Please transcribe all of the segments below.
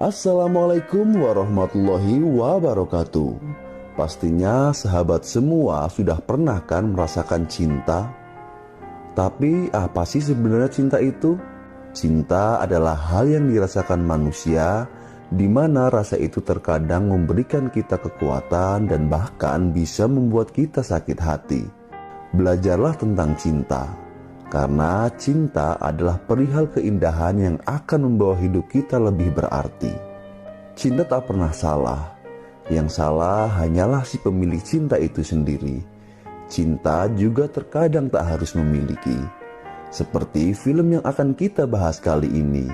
Assalamualaikum warahmatullahi wabarakatuh. Pastinya sahabat semua sudah pernah kan merasakan cinta? Tapi apa sih sebenarnya cinta itu? Cinta adalah hal yang dirasakan manusia, di mana rasa itu terkadang memberikan kita kekuatan dan bahkan bisa membuat kita sakit hati. Belajarlah tentang cinta. Karena cinta adalah perihal keindahan yang akan membawa hidup kita lebih berarti. Cinta tak pernah salah. Yang salah hanyalah si pemilik cinta itu sendiri. Cinta juga terkadang tak harus memiliki. Seperti film yang akan kita bahas kali ini,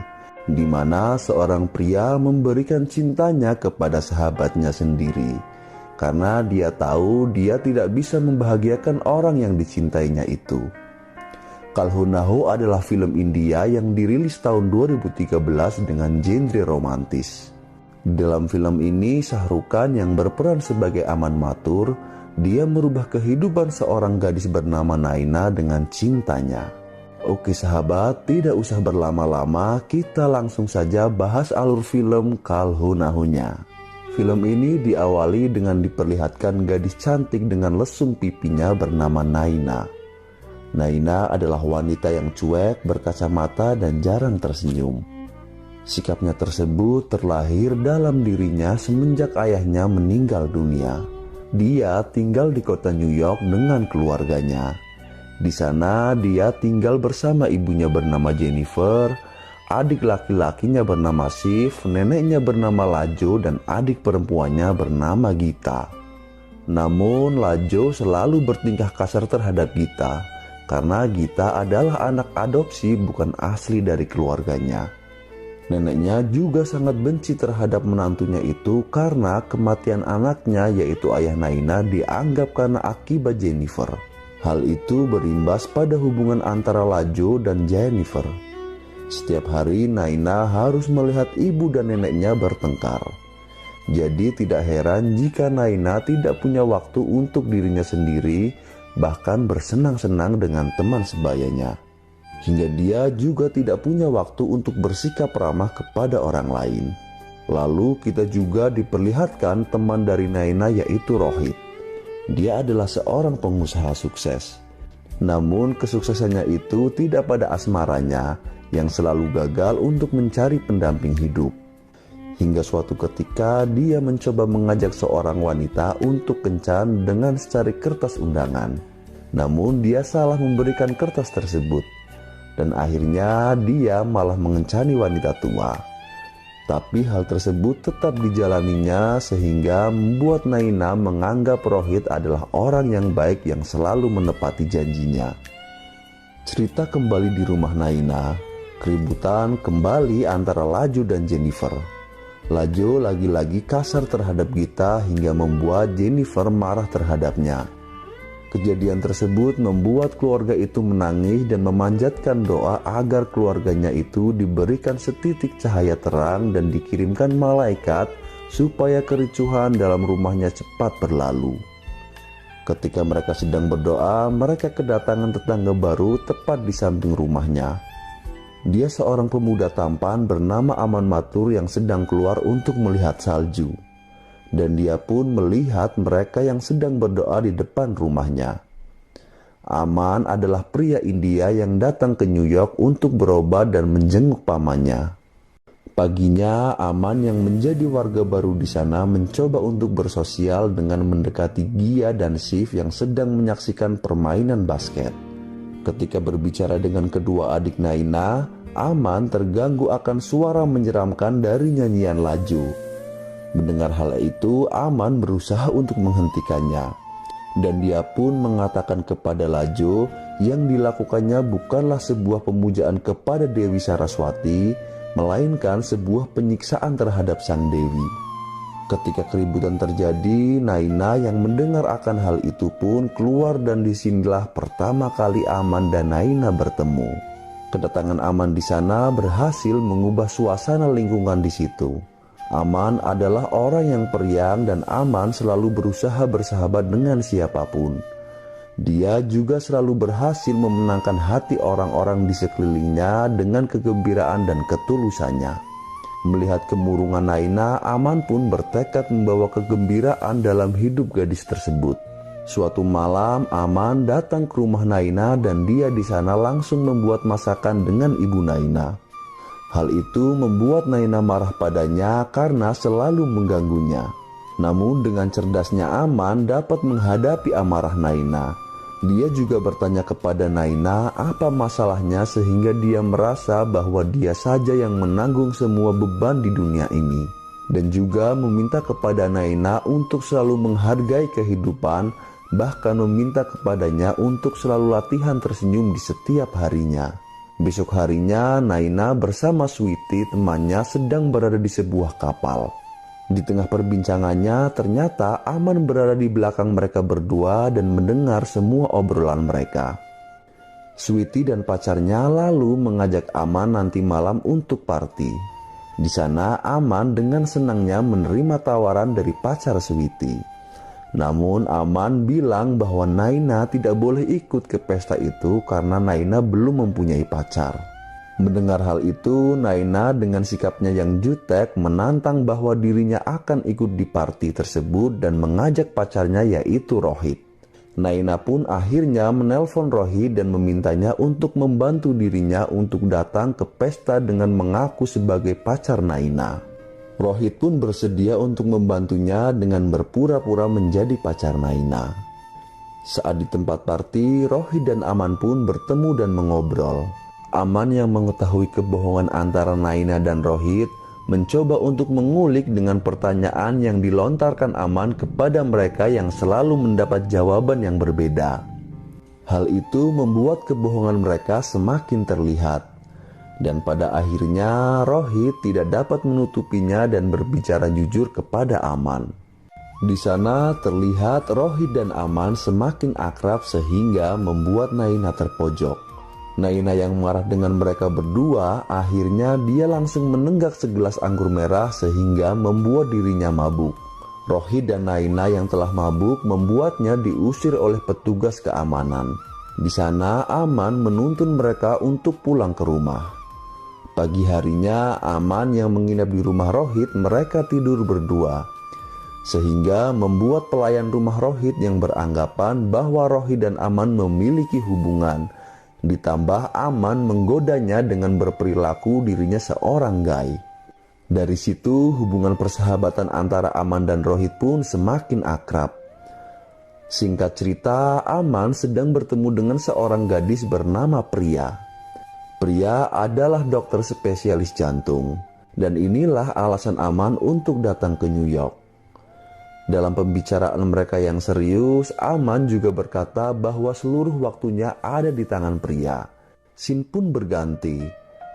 di mana seorang pria memberikan cintanya kepada sahabatnya sendiri. Karena dia tahu dia tidak bisa membahagiakan orang yang dicintainya itu. Kal Ho Naa Ho adalah film India yang dirilis tahun 2013 dengan genre romantis. Dalam film ini, Shah Rukh Khan yang berperan sebagai Aman Mathur, dia merubah kehidupan seorang gadis bernama Naina dengan cintanya. Oke sahabat, tidak usah berlama-lama, kita langsung saja bahas alur film Kal Ho Naa Ho-nya. Film ini diawali dengan diperlihatkan gadis cantik dengan lesung pipinya bernama Naina. Naina adalah wanita yang cuek, berkacamata, dan jarang tersenyum. Sikapnya tersebut terlahir dalam dirinya semenjak ayahnya meninggal dunia. Dia tinggal di kota New York dengan keluarganya. Di sana dia tinggal bersama ibunya bernama Jennifer, adik laki-lakinya bernama Shiv, neneknya bernama Lajo, dan adik perempuannya bernama Gita. Namun Lajo selalu bertingkah kasar terhadap Gita, karena Gita adalah anak adopsi bukan asli dari keluarganya. Neneknya juga sangat benci terhadap menantunya itu karena kematian anaknya yaitu ayah Naina dianggap karena akibat Jennifer. Hal itu berimbas pada hubungan antara Lajo dan Jennifer. Setiap hari Naina harus melihat ibu dan neneknya bertengkar. Jadi tidak heran jika Naina tidak punya waktu untuk dirinya sendiri, bahkan bersenang-senang dengan teman sebayanya. Hingga dia juga tidak punya waktu untuk bersikap ramah kepada orang lain. Lalu kita juga diperlihatkan teman dari Naina yaitu Rohit. Dia adalah seorang pengusaha sukses. Namun kesuksesannya itu tidak pada asmaranya yang selalu gagal untuk mencari pendamping hidup. Hingga suatu ketika dia mencoba mengajak seorang wanita untuk kencan dengan secari kertas undangan. Namun dia salah memberikan kertas tersebut. Dan akhirnya dia malah mengencani wanita tua. Tapi hal tersebut tetap dijalaninya sehingga membuat Naina menganggap Rohit adalah orang yang baik yang selalu menepati janjinya. Cerita kembali di rumah Naina. Keributan kembali antara Lajo dan Jennifer. Lajo lagi-lagi kasar terhadap Gita hingga membuat Jennifer marah terhadapnya. Kejadian tersebut membuat keluarga itu menangis dan memanjatkan doa agar keluarganya itu diberikan setitik cahaya terang dan dikirimkan malaikat supaya kericuhan dalam rumahnya cepat berlalu. Ketika mereka sedang berdoa, mereka kedatangan tetangga baru tepat di samping rumahnya. Dia seorang pemuda tampan bernama Aman Mathur yang sedang keluar untuk melihat salju. Dan dia pun melihat mereka yang sedang berdoa di depan rumahnya. Aman adalah pria India yang datang ke New York untuk berobat dan menjenguk pamannya. Paginya, Aman yang menjadi warga baru di sana mencoba untuk bersosial dengan mendekati Gia dan Shiv yang sedang menyaksikan permainan basket. Ketika berbicara dengan kedua adik Naina, Aman terganggu akan suara menyeramkan dari nyanyian Lajo. Mendengar hal itu, Aman berusaha untuk menghentikannya. Dan dia pun mengatakan kepada Lajo yang dilakukannya bukanlah sebuah pemujaan kepada Dewi Saraswati, melainkan sebuah penyiksaan terhadap sang Dewi. Ketika keributan terjadi, Naina yang mendengar akan hal itu pun keluar dan disinilah pertama kali Aman dan Naina bertemu. Kedatangan Aman di sana berhasil mengubah suasana lingkungan di situ. Aman adalah orang yang periang dan Aman selalu berusaha bersahabat dengan siapapun. Dia juga selalu berhasil memenangkan hati orang-orang di sekelilingnya dengan kegembiraan dan ketulusannya. Melihat kemurungan Naina, Aman pun bertekad membawa kegembiraan dalam hidup gadis tersebut. Suatu malam, Aman datang ke rumah Naina dan dia di sana langsung membuat masakan dengan ibu Naina. Hal itu membuat Naina marah padanya karena selalu mengganggunya. Namun dengan cerdasnya Aman dapat menghadapi amarah Naina. Dia juga bertanya kepada Naina apa masalahnya sehingga dia merasa bahwa dia saja yang menanggung semua beban di dunia ini. Dan juga meminta kepada Naina untuk selalu menghargai kehidupan, bahkan meminta kepadanya untuk selalu latihan tersenyum di setiap harinya. Besok harinya, Naina bersama Sweety temannya sedang berada di sebuah kapal. Di tengah perbincangannya, ternyata Aman berada di belakang mereka berdua dan mendengar semua obrolan mereka. Sweety dan pacarnya lalu mengajak Aman nanti malam untuk party. Di sana, Aman dengan senangnya menerima tawaran dari pacar Sweety. Namun Aman bilang bahwa Naina tidak boleh ikut ke pesta itu karena Naina belum mempunyai pacar. Mendengar hal itu, Naina dengan sikapnya yang jutek menantang bahwa dirinya akan ikut di party tersebut dan mengajak pacarnya yaitu Rohit. Naina pun akhirnya menelpon Rohit dan memintanya untuk membantu dirinya untuk datang ke pesta dengan mengaku sebagai pacar Naina. Rohit pun bersedia untuk membantunya dengan berpura-pura menjadi pacar Naina. Saat di tempat party, Rohit dan Aman pun bertemu dan mengobrol. Aman yang mengetahui kebohongan antara Naina dan Rohit mencoba untuk mengulik dengan pertanyaan yang dilontarkan Aman kepada mereka yang selalu mendapat jawaban yang berbeda. Hal itu membuat kebohongan mereka semakin terlihat. Dan pada akhirnya Rohit tidak dapat menutupinya dan berbicara jujur kepada Aman. Di sana terlihat Rohit dan Aman semakin akrab sehingga membuat Naina terpojok. Naina yang marah dengan mereka berdua, akhirnya dia langsung menenggak segelas anggur merah sehingga membuat dirinya mabuk. Rohit dan Naina yang telah mabuk membuatnya diusir oleh petugas keamanan. Di sana Aman menuntun mereka untuk pulang ke rumah. Pagi harinya Aman yang menginap di rumah Rohit mereka tidur berdua. Sehingga membuat pelayan rumah Rohit yang beranggapan bahwa Rohit dan Aman memiliki hubungan. Ditambah Aman menggodanya dengan berperilaku dirinya seorang gay. Dari situ hubungan persahabatan antara Aman dan Rohit pun semakin akrab. Singkat cerita, Aman sedang bertemu dengan seorang gadis bernama Pria. Pria adalah dokter spesialis jantung, dan inilah alasan Aman untuk datang ke New York. Dalam pembicaraan mereka yang serius, Aman juga berkata bahwa seluruh waktunya ada di tangan Pria. Scene pun berganti.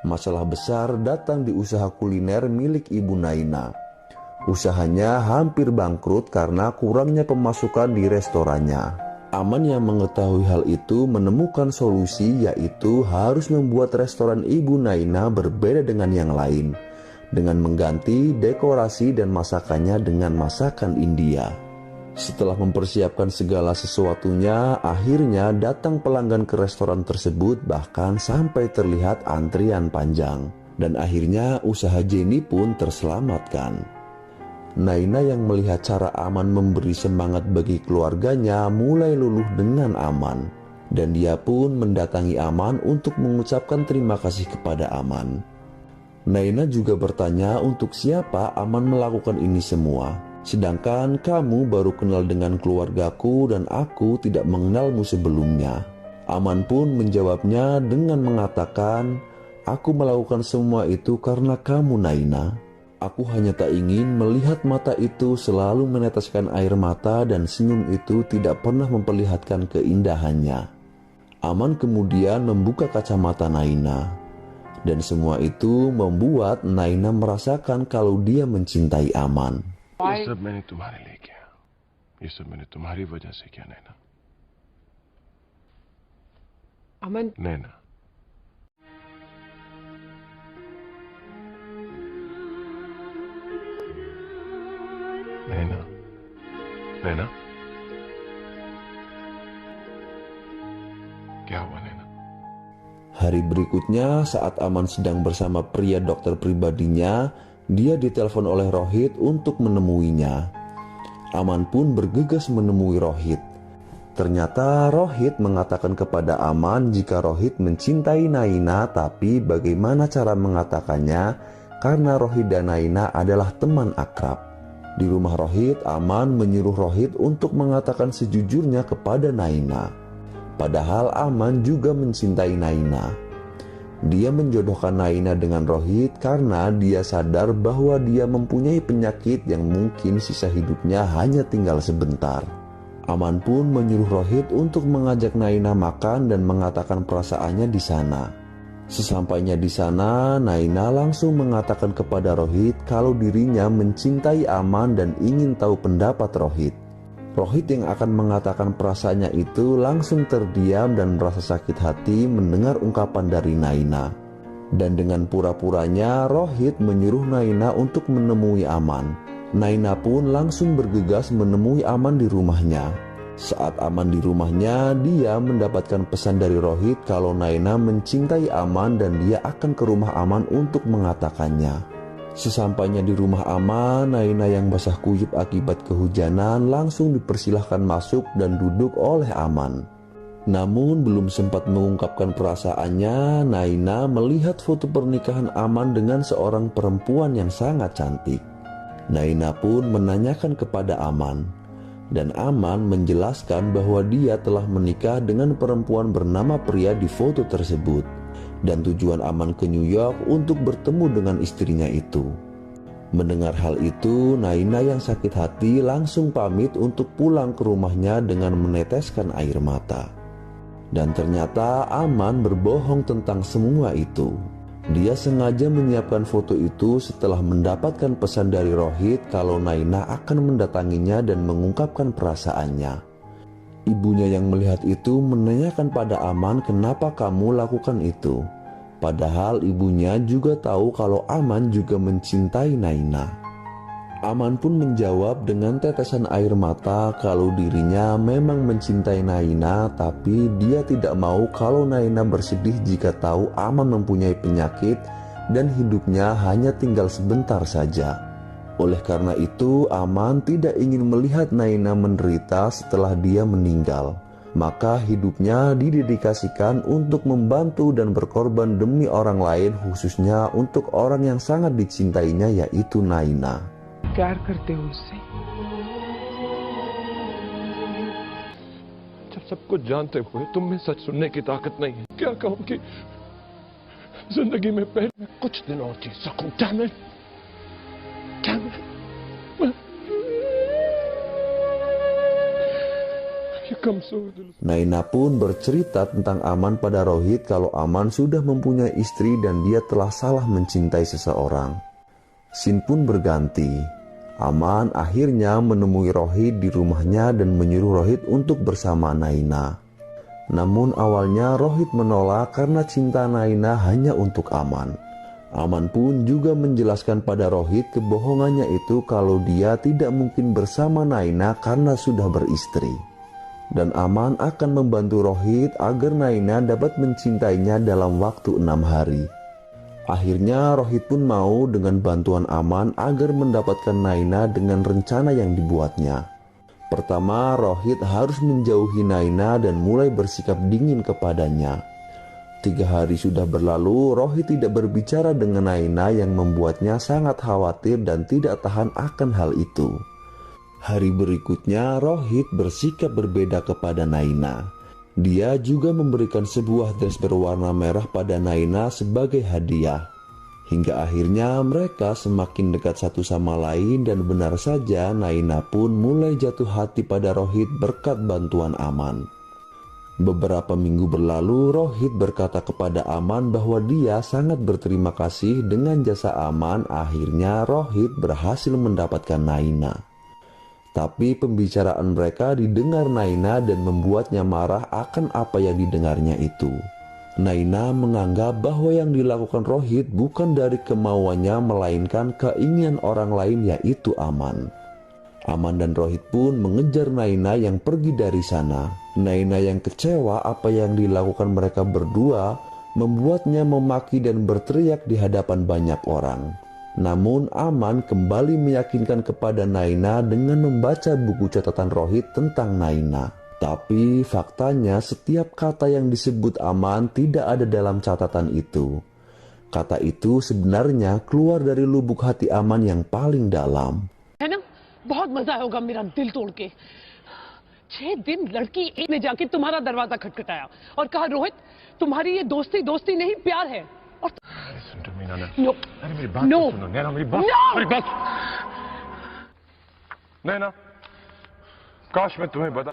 Masalah besar datang di usaha kuliner milik ibu Naina. Usahanya hampir bangkrut karena kurangnya pemasukan di restorannya. Aman yang mengetahui hal itu menemukan solusi, yaitu harus membuat restoran ibu Naina berbeda dengan yang lain, dengan mengganti dekorasi dan masakannya dengan masakan India. Setelah mempersiapkan segala sesuatunya, akhirnya datang pelanggan ke restoran tersebut, bahkan sampai terlihat antrian panjang. Dan akhirnya usaha Jenny pun terselamatkan. Naina yang melihat cara Aman memberi semangat bagi keluarganya mulai luluh dengan Aman. Dan dia pun mendatangi Aman untuk mengucapkan terima kasih kepada Aman. Naina juga bertanya untuk siapa Aman melakukan ini semua. Sedangkan kamu baru kenal dengan keluargaku dan aku tidak mengenalmu sebelumnya. Aman pun menjawabnya dengan mengatakan, aku melakukan semua itu karena kamu Naina. Aku hanya tak ingin melihat mata itu selalu meneteskan air mata dan senyum itu tidak pernah memperlihatkan keindahannya. Aman kemudian membuka kacamata Naina. Dan semua itu membuat Naina merasakan kalau dia mencintai Aman. ये सब मैंने तुम्हारे लिए किया, ये सब मैंने तुम्हारी वजह से किया नैना। Aman, नैना, नैना, नैना, क्या हुआ नैना? Hari berikutnya saat Aman sedang bersama pria dokter pribadinya, Dia ditelepon oleh Rohit untuk menemuinya. Aman pun bergegas menemui Rohit. Ternyata Rohit mengatakan kepada Aman jika Rohit mencintai Naina, tapi bagaimana cara mengatakannya karena Rohit dan Naina adalah teman akrab. Di rumah Rohit, Aman menyuruh Rohit untuk mengatakan sejujurnya kepada Naina. Padahal Aman juga mencintai Naina. Dia menjodohkan Naina dengan Rohit karena dia sadar bahwa dia mempunyai penyakit yang mungkin sisa hidupnya hanya tinggal sebentar. Aman pun menyuruh Rohit untuk mengajak Naina makan dan mengatakan perasaannya di sana. Sesampainya di sana, Naina langsung mengatakan kepada Rohit kalau dirinya mencintai Aman dan ingin tahu pendapat Rohit. Rohit yang akan mengatakan perasaannya itu langsung terdiam dan merasa sakit hati mendengar ungkapan dari Naina. Dan dengan pura-puranya, Rohit menyuruh Naina untuk menemui Aman. Naina pun langsung bergegas menemui Aman di rumahnya. Saat Aman di rumahnya, dia mendapatkan pesan dari Rohit kalau Naina mencintai Aman dan dia akan ke rumah Aman untuk mengatakannya. Sesampainya di rumah Aman, Naina yang basah kuyup akibat kehujanan langsung dipersilahkan masuk dan duduk oleh Aman. Namun belum sempat mengungkapkan perasaannya, Naina melihat foto pernikahan Aman dengan seorang perempuan yang sangat cantik. Naina pun menanyakan kepada Aman, dan Aman menjelaskan bahwa dia telah menikah dengan perempuan bernama Pria di foto tersebut, dan tujuan Aman ke New York untuk bertemu dengan istrinya itu. Mendengar hal itu, Naina yang sakit hati langsung pamit untuk pulang ke rumahnya dengan meneteskan air mata. Dan ternyata Aman berbohong tentang semua itu. Dia sengaja menyiapkan foto itu setelah mendapatkan pesan dari Rohit kalau Naina akan mendatanginya dan mengungkapkan perasaannya. Ibunya yang melihat itu menanyakan pada Aman kenapa kamu lakukan itu. Padahal ibunya juga tahu kalau Aman juga mencintai Naina. Aman pun menjawab dengan tetesan air mata kalau dirinya memang mencintai Naina, tapi dia tidak mau kalau Naina bersedih jika tahu Aman mempunyai penyakit dan hidupnya hanya tinggal sebentar saja. Oleh karena itu, Aman tidak ingin melihat Naina menderita setelah dia meninggal. Maka hidupnya didedikasikan untuk membantu dan berkorban demi orang lain, khususnya untuk orang yang sangat dicintainya, yaitu Naina. प्यार करते हो उससे जब सब कुछ जानते हुए तुम में सच सुनने की ताकत नहीं है, क्या कहूं कि जिंदगी में पहले कुछ दिन और जी सकूं। Damn it! Damn it! Naina pun bercerita tentang Aman pada Rohit kalau Aman sudah mempunyai istri dan dia telah salah mencintai seseorang. Scene pun berganti. Aman akhirnya menemui Rohit di rumahnya dan menyuruh Rohit untuk bersama Naina. Namun awalnya Rohit menolak karena cinta Naina hanya untuk Aman. Aman pun juga menjelaskan pada Rohit kebohongannya itu kalau dia tidak mungkin bersama Naina karena sudah beristri. Dan Aman akan membantu Rohit agar Naina dapat mencintainya dalam waktu 6 hari. Akhirnya Rohit pun mau dengan bantuan Aman agar mendapatkan Naina dengan rencana yang dibuatnya. Pertama, Rohit harus menjauhi Naina dan mulai bersikap dingin kepadanya. 3 hari sudah berlalu, Rohit tidak berbicara dengan Naina yang membuatnya sangat khawatir dan tidak tahan akan hal itu. Hari berikutnya, Rohit bersikap berbeda kepada Naina. Dia juga memberikan sebuah dress berwarna merah pada Naina sebagai hadiah. Hingga akhirnya mereka semakin dekat satu sama lain dan benar saja Naina pun mulai jatuh hati pada Rohit berkat bantuan Aman. Beberapa minggu berlalu, Rohit berkata kepada Aman bahwa dia sangat berterima kasih dengan jasa Aman. Akhirnya Rohit berhasil mendapatkan Naina. Tapi pembicaraan mereka didengar Naina dan membuatnya marah akan apa yang didengarnya itu. Naina menganggap bahwa yang dilakukan Rohit bukan dari kemauannya melainkan keinginan orang lain, yaitu Aman. Aman dan Rohit pun mengejar Naina yang pergi dari sana. Naina yang kecewa apa yang dilakukan mereka berdua membuatnya memaki dan berteriak di hadapan banyak orang. Namun Aman kembali meyakinkan kepada Naina dengan membaca buku catatan Rohit tentang Naina. Tapi faktanya setiap kata yang disebut Aman tidak ada dalam catatan itu. Kata itu sebenarnya keluar dari lubuk hati Aman yang paling dalam. है ना, बहुत मजा होगा मेरा दिल तोड़ के। 6 दिन लड़की एक ने जाके तुम्हारा दरवाजा खटखटाया और कहा रोहित तुम्हारी ये दोस्ती दोस्ती नहीं प्यार है। और Listen to me, Naina. No अरे मेरी बात No. तो सुनो, नैना मेरी बात। No. मेरी बात। नैना, काश मैं तुम्हें बता।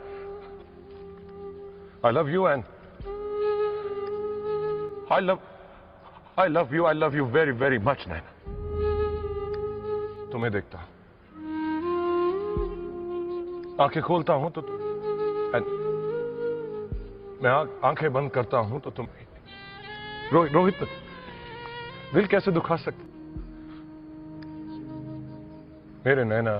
I love you and I love you very very much, नैना। तुम्हें देखता हूं, आंखें खोलता हूं तो मैं आंखें बंद करता हूं तो तुम रोहित दिल कैसे दुखा सकते मेरे नैना।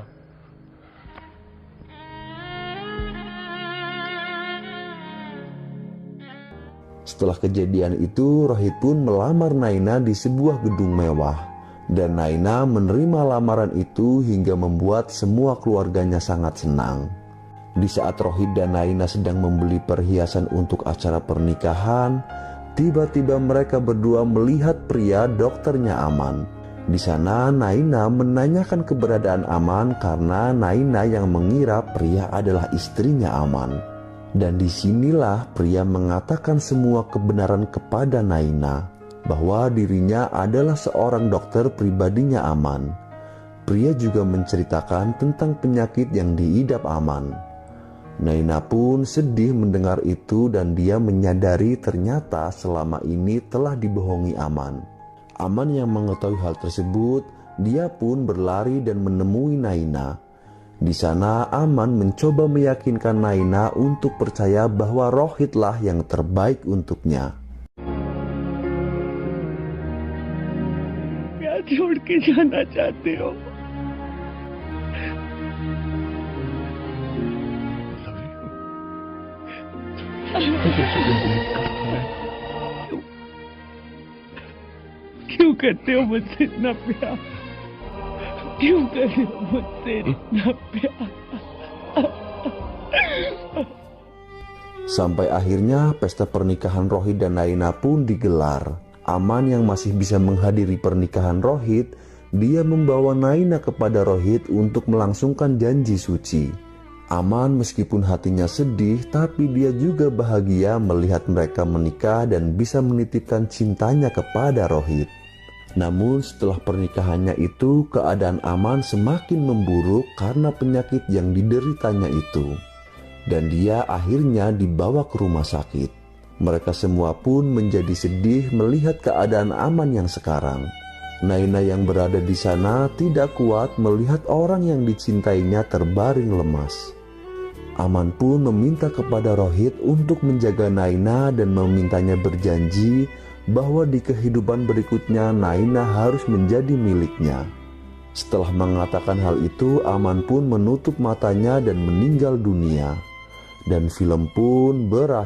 Setelah kejadian itu, Rohit pun melamar Naina di sebuah gedung mewah. Dan Naina menerima lamaran itu hingga membuat semua keluarganya sangat senang. Di saat Rohit dan Naina sedang membeli perhiasan untuk acara pernikahan, tiba-tiba mereka berdua melihat pria dokternya Aman. Di sana Naina menanyakan keberadaan Aman karena Naina yang mengira pria adalah istrinya Aman. Dan disinilah pria mengatakan semua kebenaran kepada Naina, bahwa dirinya adalah seorang dokter pribadinya Aman. Pria juga menceritakan tentang penyakit yang diidap Aman. Naina pun sedih mendengar itu dan dia menyadari ternyata selama ini telah dibohongi Aman. Aman yang mengetahui hal tersebut, dia pun berlari dan menemui Naina. Di sana Aman mencoba meyakinkan Naina untuk percaya bahwa Rohitlah yang terbaik untuknya. क्या छोड़ के जाना चाहते हो? क्यों करते हो मुझसे इतना प्यार? क्यों करते हो मुझसे इतना प्यार? Sampai akhirnya pesta pernikahan Rohit dan Naina pun digelar. Aman yang masih bisa menghadiri pernikahan Rohit, dia membawa Naina kepada Rohit untuk melangsungkan janji suci. Aman meskipun hatinya sedih, tapi dia juga bahagia melihat mereka menikah dan bisa menitipkan cintanya kepada Rohit. Namun setelah pernikahannya itu, keadaan Aman semakin memburuk karena penyakit yang dideritanya itu. Dan dia akhirnya dibawa ke rumah sakit. Mereka semua pun menjadi sedih melihat keadaan Aman yang sekarang. Naina yang berada di sana tidak kuat melihat orang yang dicintainya terbaring lemas. Aman pun meminta kepada Rohit untuk menjaga Naina dan memintanya berjanji bahwa di kehidupan berikutnya Naina harus menjadi miliknya. Setelah mengatakan hal itu, Aman pun menutup matanya dan meninggal dunia. Dan film pun berakhir.